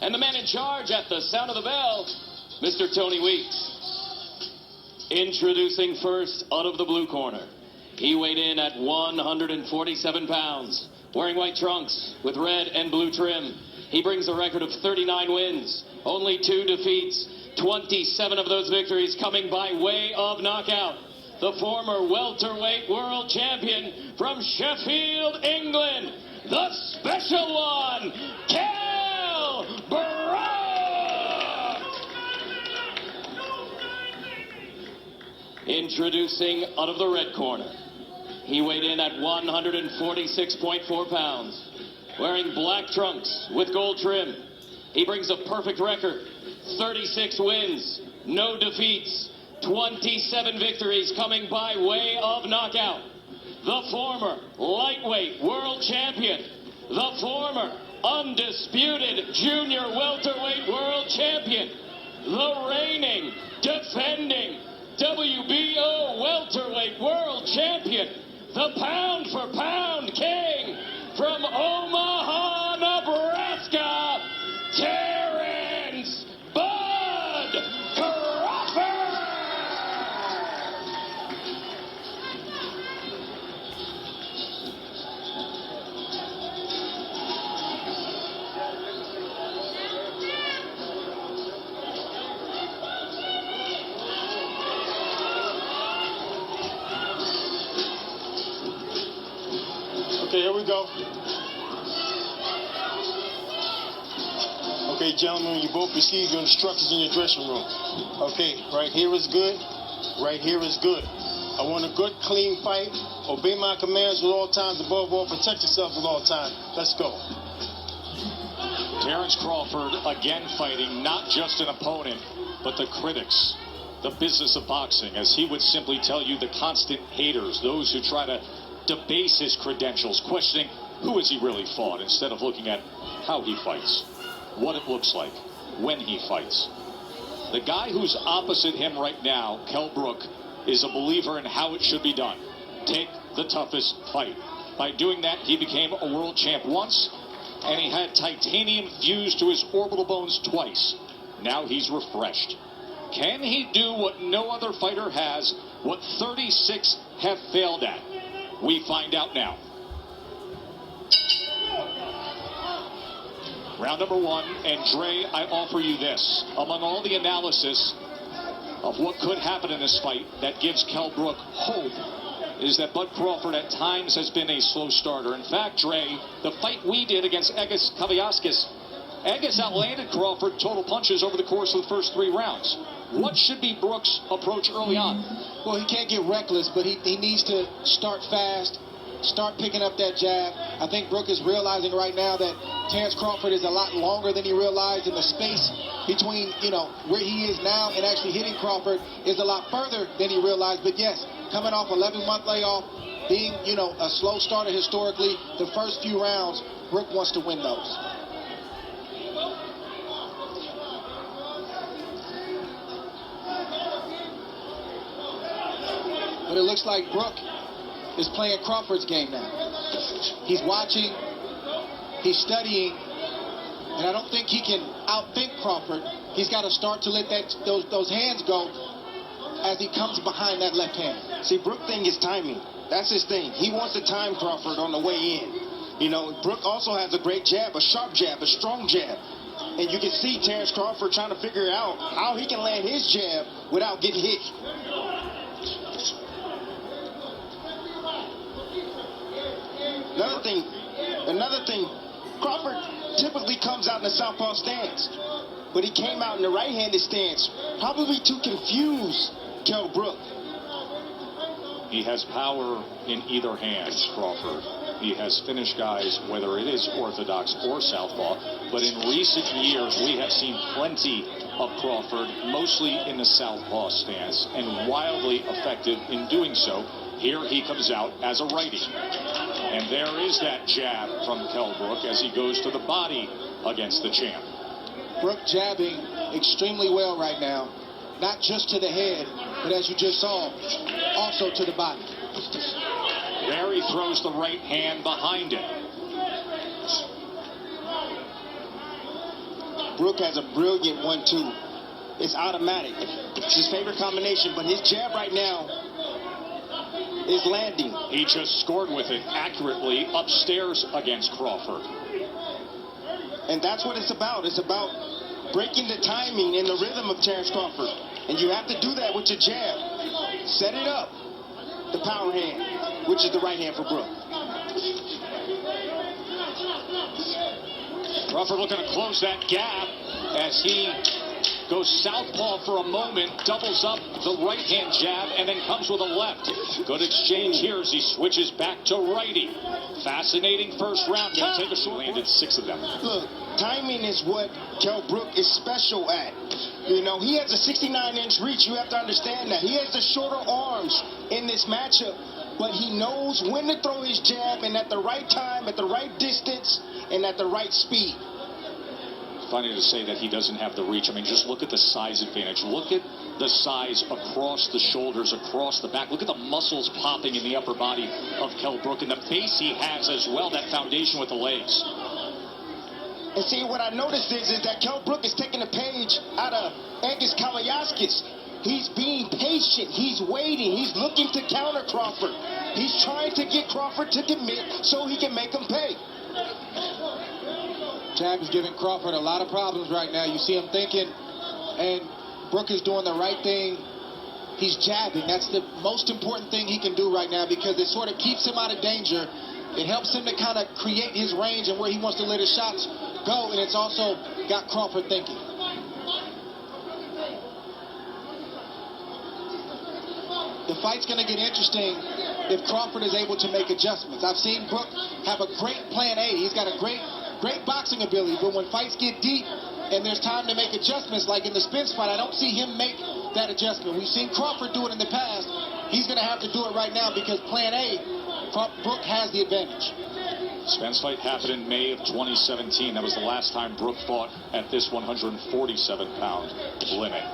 And the man in charge at the sound of the bell, Mr. Tony Weeks. Introducing first out of the blue corner. He weighed in at 147 pounds, wearing white trunks with red and blue trim. He brings a record of 39 wins, only 2 defeats, 27 of those victories coming by way of knockout. The former welterweight world champion from Sheffield, England, the special one, Kell Brook! Introducing out of the red corner. He weighed in at 146.4 pounds, wearing black trunks with gold trim. He brings a perfect record, 36 wins, no defeats, 27 victories coming by way of knockout. The former lightweight world champion, the former undisputed junior welterweight world champion, the reigning, defending WBO welterweight world champion, the pound-for-pound king from Omaha, Nebraska, Terence Bud Crewford! Okay, here we go. Okay, gentlemen, you both receive your instructions in your dressing room. Okay, right here is good. Right here is good. I want a good, clean fight. Obey my commands at all times. Above all, protect yourself at all times. Let's go. Terence Crawford again fighting not just an opponent, but the critics. The business of boxing, as he would simply tell you, the constant haters, those who try to debase his credentials, questioning who has he really fought instead of looking at how he fights, what it looks like when he fights. The guy who's opposite him right now, Kell Brook, is a believer in how it should be done. Take the toughest fight. By doing that, he became a world champ once, and he had titanium fused to his orbital bones twice. Now he's refreshed. Can he do what no other fighter has, what 36 have failed at? We find out now. Round number 1, and Dre, I offer you this. Among all the analysis of what could happen in this fight that gives Kell Brook hope is that Bud Crawford at times has been a slow starter. In fact, Dre, the fight we did against Egis Kaviaskis, Egis outlanded Crawford total punches over the course of the first 3 rounds. What should be Brook's approach early on? Well, he can't get reckless, but he needs to start fast, start picking up that jab. I think Brook is realizing right now that Terence Crawford is a lot longer than he realized, and the space between, where he is now and actually hitting Crawford is a lot further than he realized. But yes, coming off 11-month layoff, being, a slow starter historically, the first few rounds, Brook wants to win those. But it looks like Brook is playing Crawford's game now. He's watching, he's studying, and I don't think he can outthink Crawford. He's got to start to let those hands go as he comes behind that left hand. See, Brook thing is timing. That's his thing. He wants to time Crawford on the way in. Brook also has a great jab, a sharp jab, a strong jab. And you can see Terence Crawford trying to figure out how he can land his jab without getting hit. Another thing, Crawford typically comes out in the southpaw stance, but he came out in the right-handed stance, probably to confuse Kell Brook. He has power in either hand, Crawford. He has finished guys, whether it is orthodox or southpaw, but in recent years we have seen plenty of Crawford, mostly in the southpaw stance, and wildly effective in doing so. Here he comes out as a righty. And there is that jab from Kell Brook as he goes to the body against the champ. Brook jabbing extremely well right now. Not just to the head, but as you just saw, also to the body. There he throws the right hand behind it. Brook has a brilliant 1-2. It's automatic. It's his favorite combination, but his jab right now is landing. He just scored with it accurately upstairs against Crawford. And that's what it's about. It's about breaking the timing and the rhythm of Terence Crawford. And you have to do that with your jab. Set it up. The power hand, which is the right hand for Brook. Crawford looking to close that gap as he goes southpaw for a moment, doubles up the right-hand jab, and then comes with a left. Good exchange here as he switches back to righty. Fascinating first round. Gonna take a short. Landed 6 of them. Look, timing is what Kell Brook is special at. You know, he has a 69-inch reach. You have to understand that. He has the shorter arms in this matchup, but he knows when to throw his jab and at the right time, at the right distance, and at the right speed. Funny to say that he doesn't have the reach. I mean, just look at the size advantage. Look at the size across the shoulders, across the back. Look at the muscles popping in the upper body of Kell Brook, and the base he has as well, that foundation with the legs. And see, what I noticed is that Kell Brook is taking a page out of Angus Kalayaskis. He's being patient. He's waiting. He's looking to counter Crawford. He's trying to get Crawford to commit so he can make him pay. Jab is giving Crawford a lot of problems right now. You see him thinking, and Brook is doing the right thing. He's jabbing. That's the most important thing he can do right now because it sort of keeps him out of danger. It helps him to kind of create his range and where he wants to let his shots go, and it's also got Crawford thinking. The fight's going to get interesting if Crawford is able to make adjustments. I've seen Brook have a great plan A. He's got a great boxing ability, but when fights get deep and there's time to make adjustments, like in the Spence fight, I don't see him make that adjustment. We've seen Crawford do it in the past. He's going to have to do it right now because plan A, Brook has the advantage. Spence fight happened in May of 2017. That was the last time Brook fought at this 147-pound limit.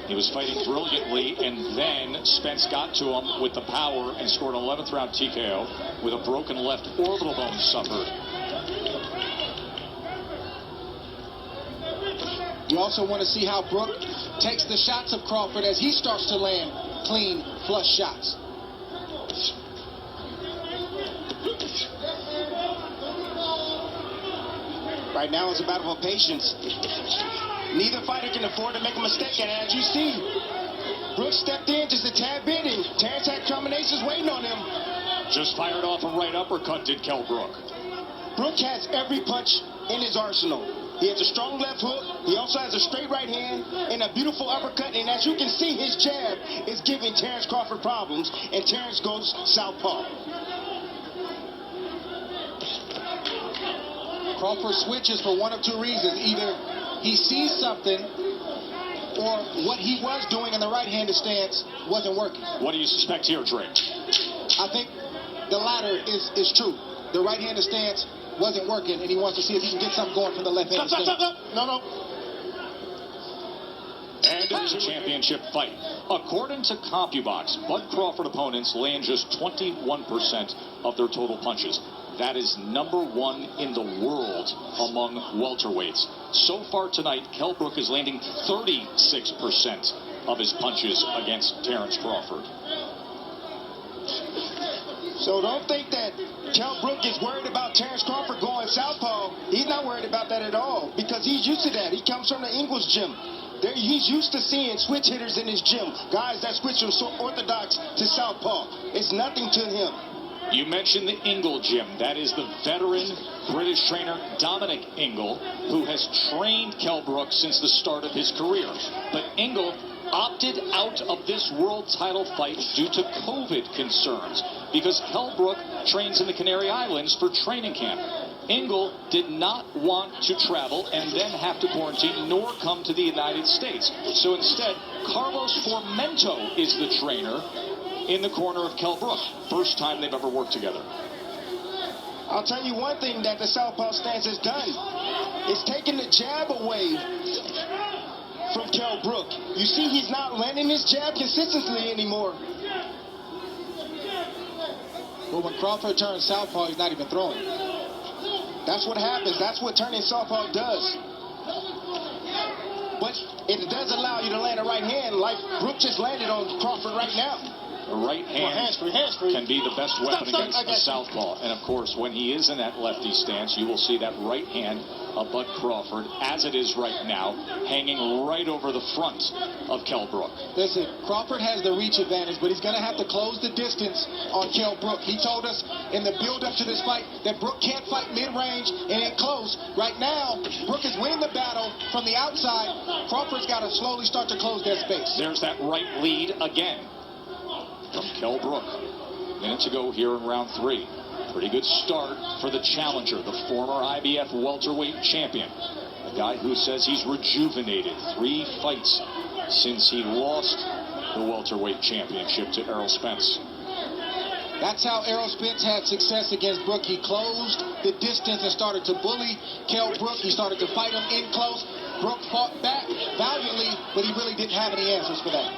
He was fighting brilliantly, and then Spence got to him with the power and scored an 11th round TKO with a broken left orbital bone suffered. You also want to see how Brook takes the shots of Crawford as he starts to land clean, flush shots. Right now it's a battle of patience. Neither fighter can afford to make a mistake, and as you see, Brook stepped in just a tad bit, and Terence had combinations waiting on him. Just fired off a right uppercut, did Kell Brook. Brook has every punch in his arsenal. He has a strong left hook. He also has a straight right hand and a beautiful uppercut. And as you can see, his jab is giving Terence Crawford problems, and Terence goes southpaw. Crawford switches for one of two reasons. Either he sees something or what he was doing in the right-handed stance wasn't working. What do you suspect here, Drake? I think the latter is true. The right-handed stance wasn't working, and he wants to see if he can get something going from the left-handed stance. Stop. No. And it's a championship fight. According to CompuBox, Bud Crawford opponents land just 21% of their total punches. That is #1 in the world among welterweights. So far tonight, Kell Brook is landing 36% of his punches against Terence Crawford. So don't think that Kell Brook is worried about Terence Crawford going southpaw. He's not worried about that at all because he's used to that. He comes from the Ingles gym. He's used to seeing switch hitters in his gym, guys that switch from orthodox to southpaw. It's nothing to him. You mentioned the Ingle gym. That is the veteran British trainer Dominic Ingle, who has trained Kell Brook since the start of his career. But Ingle opted out of this world title fight due to COVID concerns because Kell Brook trains in the Canary Islands for training camp. Ingle did not want to travel and then have to quarantine nor come to the United States. So instead, Carlos Formento is the trainer in the corner of Kell Brook. First time they've ever worked together. I'll tell you one thing that the southpaw stance has done. It's taken the jab away from Kell Brook. You see, he's not landing his jab consistently anymore. But when Crawford turns southpaw, he's not even throwing. That's what happens. That's what turning southpaw does. but it does allow you to land a right hand like Brook just landed on Crawford right now. A right hand can be the best weapon against a southpaw. And, of course, when he is in that lefty stance, you will see that right hand of Bud Crawford, as it is right now, hanging right over the front of Kell Brook. Listen, Crawford has the reach advantage, but he's going to have to close the distance on Kell Brook. He told us in the build-up to this fight that Brook can't fight mid-range and in close. Right now, Brook is winning the battle from the outside. Crawford's got to slowly start to close that space. There's that right lead again from Kell Brook. Minutes ago here in round 3. Pretty good start for the challenger, the former IBF welterweight champion. A guy who says he's rejuvenated. 3 fights since he lost the welterweight championship to Errol Spence. That's how Errol Spence had success against Brook. He closed the distance and started to bully Kell Brook. He started to fight him in close. Brook fought back valiantly, but he really didn't have any answers for that.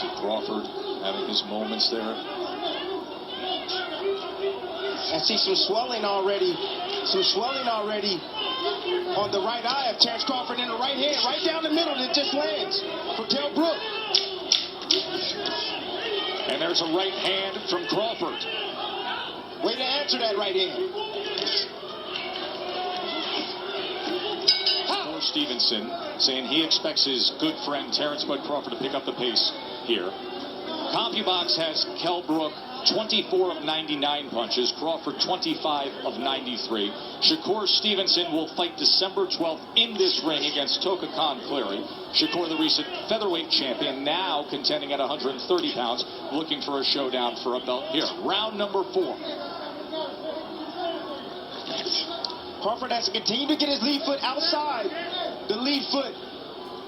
See Crawford having his moments there. I see some swelling already. Some swelling already on the right eye of Terence Crawford in the right hand. Right down the middle that just lands for Kell Brook. And there's a right hand from Crawford. Way to answer that right hand. Stevenson saying he expects his good friend Terence Bud Crawford to pick up the pace here. CompuBox has Kell Brook 24 of 99 punches, Crawford 25 of 93. Shakur Stevenson will fight December 12th in this ring against Toka Khan Cleary. Shakur, the recent featherweight champion, now contending at 130 pounds, looking for a showdown for a belt here. Round number 4. Crawford has to continue to get his lead foot outside the lead foot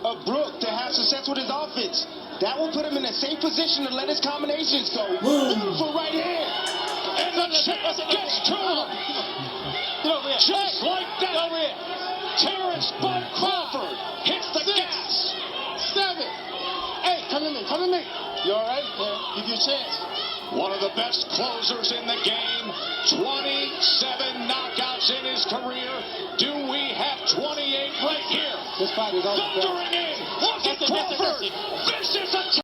of Brook to have success with his offense. That will put him in a safe position to let his combinations go. Beautiful right hand. And the chance gets to him. Just like that. Terence Bud Crawford hits the gas. 7. Hey, come to me. You all right? Yeah. Give you a chance. One of the best closers in the game. 27 knockouts in his career. Do we have 28 right here? This fight is over. Thundering in. Look at Crawford. This is a